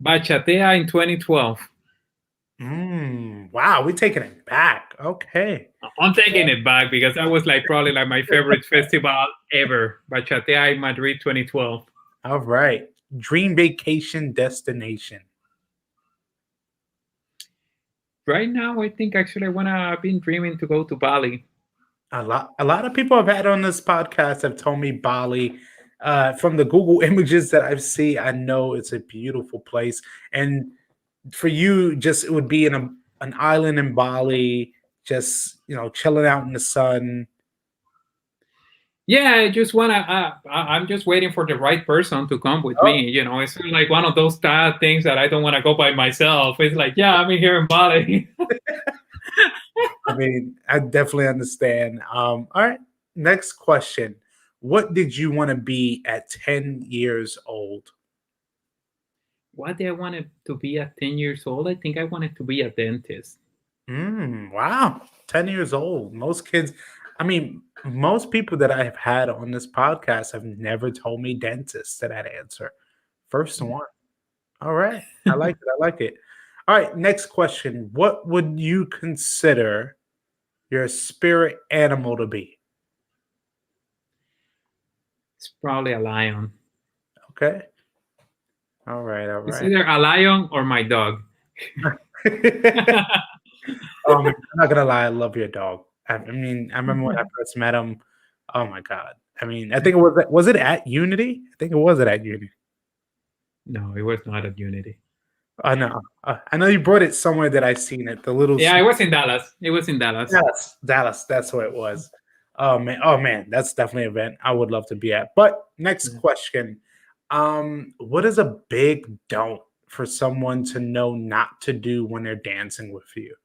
Bachatea in 2012. Wow, we're taking it back. Okay. I'm taking it back because that was like probably like my favorite festival ever. Bachatea in Madrid 2012. All right. Dream vacation destination. Right now, I think actually I've been dreaming to go to Bali. A lot of people I've had on this podcast have told me Bali. From the Google images that I've seen, I know it's a beautiful place. And for you, just it would be in an island in Bali, just chilling out in the sun. Yeah, I just wanna. I'm just waiting for the right person to come with Oh, me. It's like one of those things that I don't want to go by myself. It's like, yeah, I'm here in Bali. I mean, I definitely understand. All right, next question. What did you want to be at 10 years old? What did I wanted to be at 10 years old? I think I wanted to be a dentist. Wow, 10 years old. Most kids, I mean, most people that I have had on this podcast have never told me dentist to that answer. First one. All right. I like it. I like it. All right. Next question. What would you consider your spirit animal to be? It's probably a lion. Okay. All right. All It's right. either a lion or my dog. Oh, man, I'm not gonna lie, I love your dog. I mean, I remember when I first met him. Oh my god! I mean, I think it was it at Unity? I think it was at Unity. No, it was not at Unity. I know. I know you brought it somewhere that I seen it. The little Yeah, it was in Dallas. It was in Dallas. Dallas, Dallas. That's what it was. Oh man, that's definitely an event I would love to be at. But next Yeah. question: what is a big don't for someone to know not to do when they're dancing with you?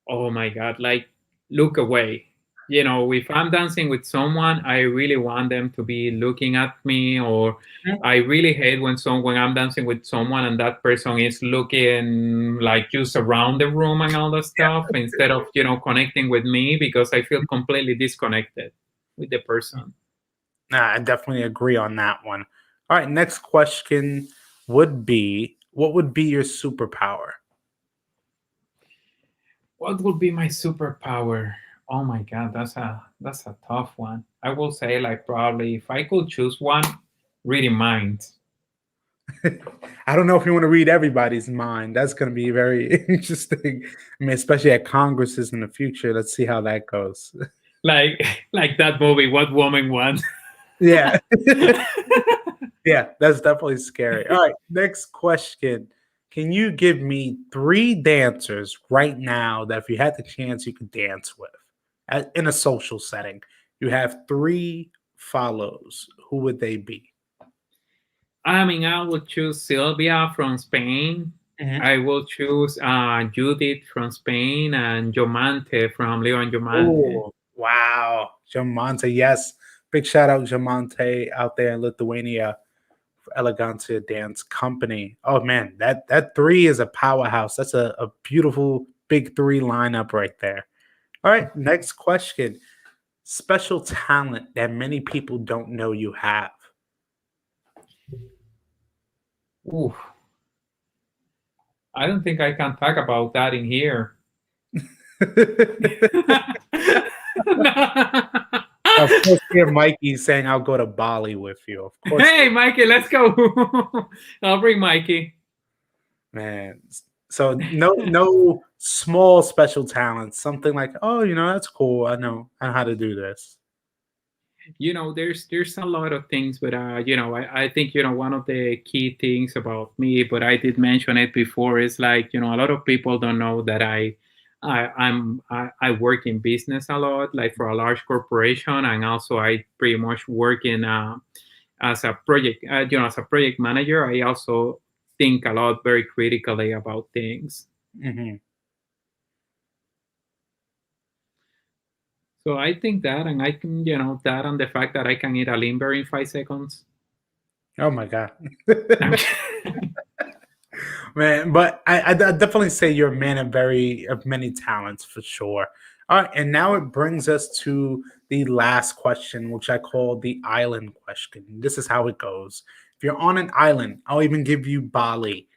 Oh my God, like look away. If I'm dancing with someone, I really want them to be looking at me, or I really hate when I'm dancing with someone and that person is looking like just around the room and all that stuff instead of, connecting with me, because I feel completely disconnected with the person. Nah, I definitely agree on that one. All right, next question would be: what would be your superpower? What would be my superpower? Oh my God, that's a tough one. I will say like probably if I could choose one, reading minds. I don't know if you want to read everybody's mind. That's going to be very interesting. I mean, especially at Congresses in the future. Let's see how that goes. like like that movie, What Woman Wants. Yeah. Yeah, that's definitely scary. All right, next question. Can you give me three dancers right now that if you had the chance you could dance with in a social setting? You have three follows. Who would they be? I mean, I would choose Sylvia from Spain. Mhm. I will choose Judith from Spain and Jomante from Leon Jomante. Oh, wow. Jamonte, yes. Big shout out Jamonte out there in Lithuania for Elegantia Dance Company. Oh man, that three is a powerhouse. That's a beautiful big three lineup right there. All right, next question. Special talent that many people don't know you have. Ooh, I don't think I can talk about that in here. Of course, here Mikey's saying I'll go to Bali with you. Of course. Hey, Mikey, let's go. I'll bring Mikey. Man, so no small special talents, something like, "Oh, that's cool. I know how to do this." There's a lot of things, but I think one of the key things about me, but I did mention it before, is like a lot of people don't know that I work in business a lot, like for a large corporation, and also I pretty much work in as a project as a project manager. I also think a lot very critically about things. Mhm. So I think that, and I can, that, and the fact that I can eat a limber in 5 seconds. Oh my god. Man, but I'd definitely say you're a man of many talents for sure. All right, and now it brings us to the last question, which I call the island question. This is how it goes. If you're on an island, I'll even give you Bali.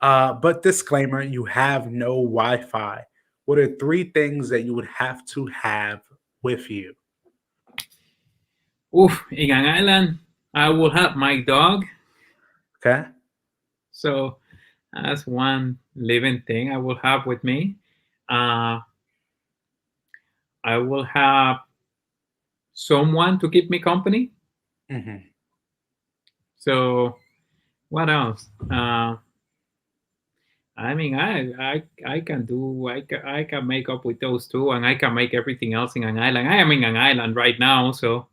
But disclaimer, you have no Wi-Fi. What are three things that you would have to have with you? Oof, in an island, I will have my dog. Okay. So that's one living thing I will have with me. Uh, I will have someone to keep me company. Hmm. So what else? I mean, I can do I can make up with those two, and I can make everything else in an island. I am in an island right now, so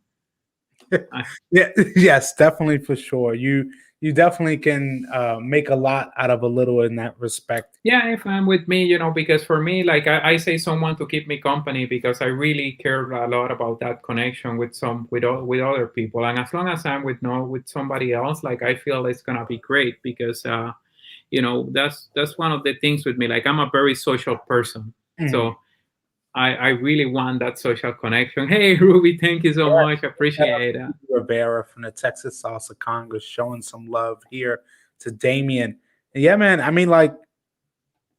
I, Yeah, yes, definitely for sure. You definitely can make a lot out of a little in that respect. yeah, if I'm with me, because for me, like I say, someone to keep me company, because I really care a lot about that connection with with other people, and as long as I'm with no with somebody else, like I feel it's gonna be great, because that's one of the things with me. Like I'm a very social person, Mhm. so I really want that social connection. Hey, Ruby, thank you so Yeah, much. shout out Appreciate it. to Rivera from the Texas Salsa Congress showing some love here to Damian. And yeah, man. I mean, like,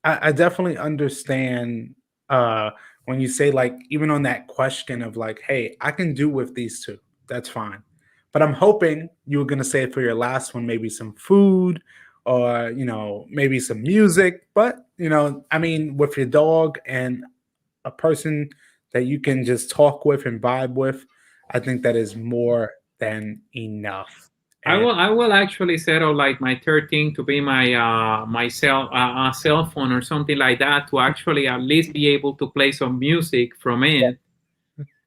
I definitely understand uh when you say, like, even on that question of like, hey, I can do with these two. That's fine. But I'm hoping you were gonna say for your last one, maybe some food or maybe some music. But I mean, with your dog and a person that you can just talk with and vibe with, I think that is more than enough. And I will actually settle like my 13 to be my cell phone or something like that, to actually at least be able to play some music from it,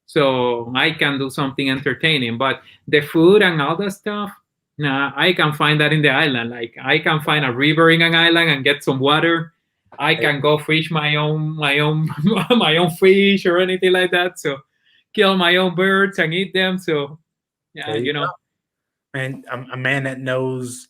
so I can do something entertaining. But the food and all that stuff, nah, I can find that in the island. Like I can find a river in an island and get some water. I can go fish my own my own fish or anything like that. So kill my own birds and eat them. So yeah, there you go. And a man that knows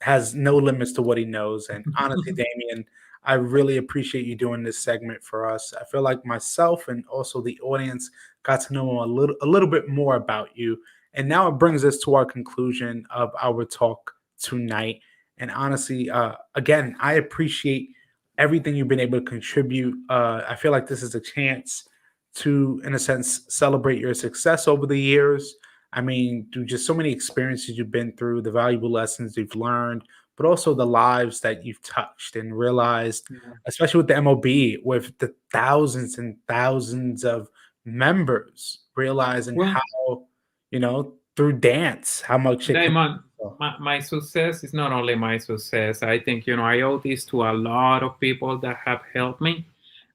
has no limits to what he knows. And honestly, Damien, I really appreciate you doing this segment for us. I feel like myself and also the audience got to know a little bit more about you. And now it brings us to our conclusion of our talk tonight. And honestly, again, I appreciate everything you've been able to contribute. I feel like this is a chance to, in a sense, celebrate your success over the years. I mean, through just so many experiences you've been through, the valuable lessons you've learned, but also the lives that you've touched and realized, yeah. especially with the MOB, with the thousands and thousands of members, realizing Well, how, through dance, how much it can. Diamond, my success is not only my success. I think, I owe this to a lot of people that have helped me.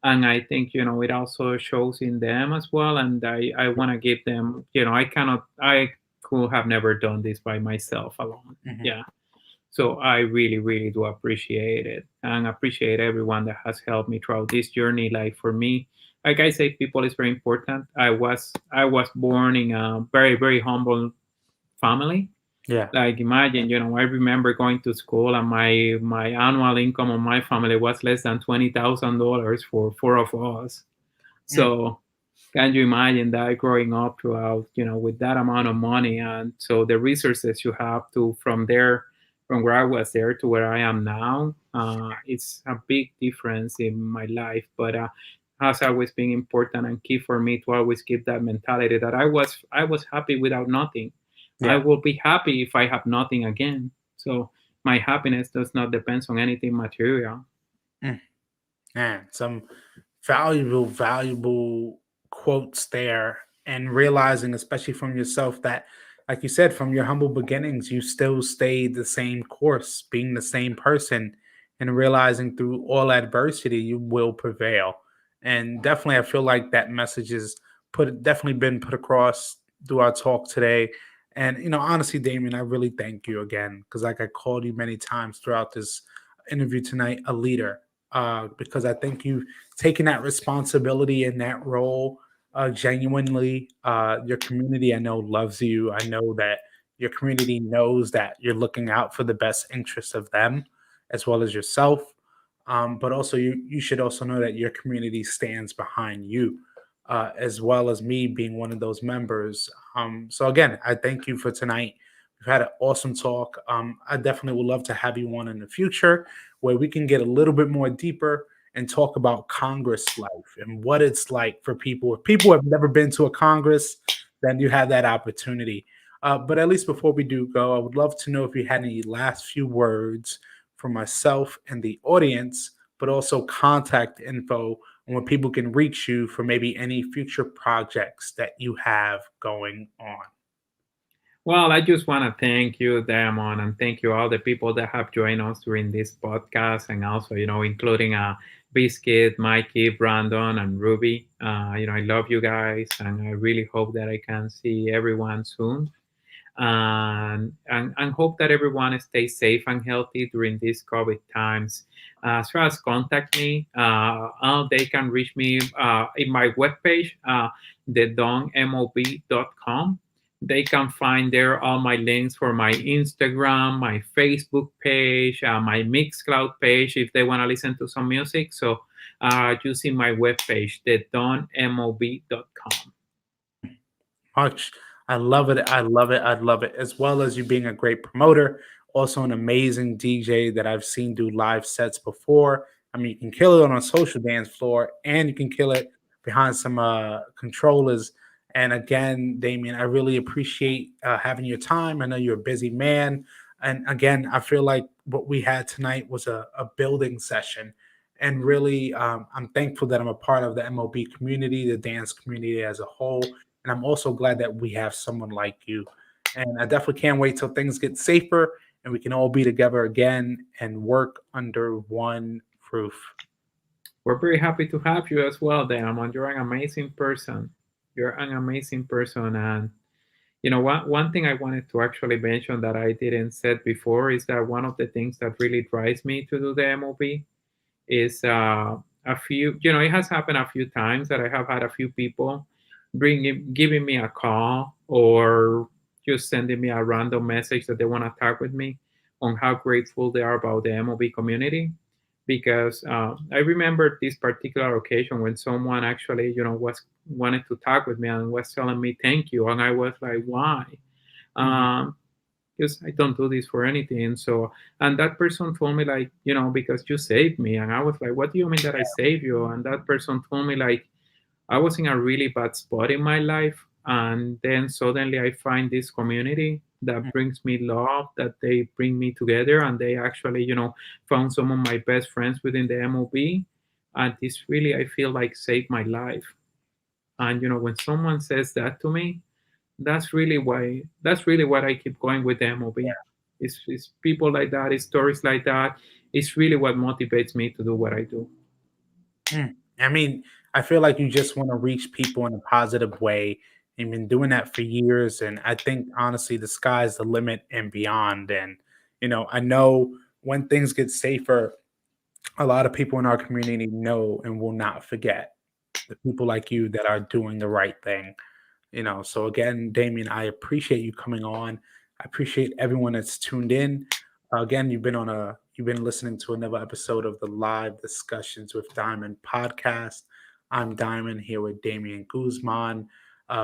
And I think, it also shows in them as well. And I want to give them, I could have never done this by myself alone. Mhm. Yeah. So I really, really do appreciate it, and appreciate everyone that has helped me throughout this journey. Like for me, like I say, people is very important. I was born in a very, very humble family. Yeah. Like imagine, I remember going to school, and my annual income on my family was less than $20,000 for four of us. Mm. So can you imagine that growing up throughout, with that amount of money? And so the resources you have to from where I was there to where I am now, it's a big difference in my life. But has always been important and key for me to always keep that mentality that I was happy without nothing. I Yeah. will be happy if I have nothing again. So my happiness does not depend on anything material. Mm, man, some valuable quotes there, and realizing, especially from yourself, that, like you said, from your humble beginnings, you still stayed the same course, being the same person, and realizing through all adversity, you will prevail. And definitely, I feel like that message is definitely been put across through our talk today. And honestly, Damien, I really thank you again, because like I called you many times throughout this interview tonight, a leader, because I think you taking that responsibility in that role genuinely. Your community, I know, loves you. I know that your community knows that you're looking out for the best interests of them as well as yourself. But also, you should also know that your community stands behind you, as well as me being one of those members. So again, I thank you for tonight. We've had an awesome talk. I definitely would love to have you on in the future, where we can get a little bit more deeper and talk about Congress life and what it's like for people. If people have never been to a Congress, then you have that opportunity. But at least before we do go, I would love to know if you had any last few words for myself and the audience, but also contact info on where people can reach you for maybe any future projects that you have going on. Well, I just want to thank you, Damon, and thank you all the people that have joined us during this podcast, and also, including Biscuit, Mikey, Brandon, and Ruby. I love you guys, and I really hope that I can see everyone soon, and hope that everyone stays safe and healthy during these COVID times. As far as contact me, they can reach me in my webpage, thedonmob.com. They can find there all my links for my Instagram, my Facebook page, my Mixcloud page if they want to listen to some music. So using my webpage, thedonmob.com. Much. I love it. I love it. I love it. As well as you being a great promoter, also an amazing DJ that I've seen do live sets before. I mean, you can kill it on a social dance floor, and you can kill it behind some controllers. And again, Damien, I really appreciate having your time. I know you're a busy man. And again, I feel like what we had tonight was a building session. And really, I'm thankful that I'm a part of the MOB community, the dance community as a whole, and I'm also glad that we have someone like you. And I definitely can't wait till things get safer and we can all be together again and work under one roof. We're very happy to have you as well, Damon. You're an amazing person. You're an amazing person. And one thing I wanted to actually mention that I didn't said before is that one of the things that really drives me to do the MOB is a few. It has happened a few times that I have had a few people giving me a call or just sending me a random message that they want to talk with me on how grateful they are about the MOB community. Because I remember this particular occasion when someone actually, was wanted to talk with me and was telling me thank you, and I was like, why? Mhm. Um, because I don't do this for anything. So, and that person told me like, because you saved me, and I was like, what do you mean that I saved you? And that person told me like, I was in a really bad spot in my life. And then suddenly I find this community that brings me love, that they bring me together, and they actually, found some of my best friends within the MOB. And this really, I feel like saved my life. And, when someone says that to me, that's really what I keep going with the MOB. It's people like that, it's stories like that. It's really what motivates me to do what I do. Mm. I mean, I feel like you just want to reach people in a positive way. You've been doing that for years. And I think, honestly, the sky's the limit and beyond. And, I know when things get safer, a lot of people in our community know and will not forget the people like you that are doing the right thing. So again, Damien, I appreciate you coming on. I appreciate everyone that's tuned in. Again, you've been listening to another episode of the Live Discussions with Diamond podcast. I'm Diamond here with Damian Guzman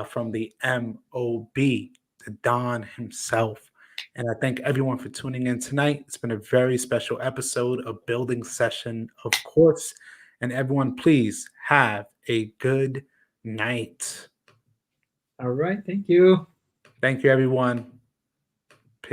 from the MOB, the Don himself. And I thank everyone for tuning in tonight. It's been a very special episode, a building session, of course. And everyone, please have a good night. All right. Thank you. Thank you, everyone.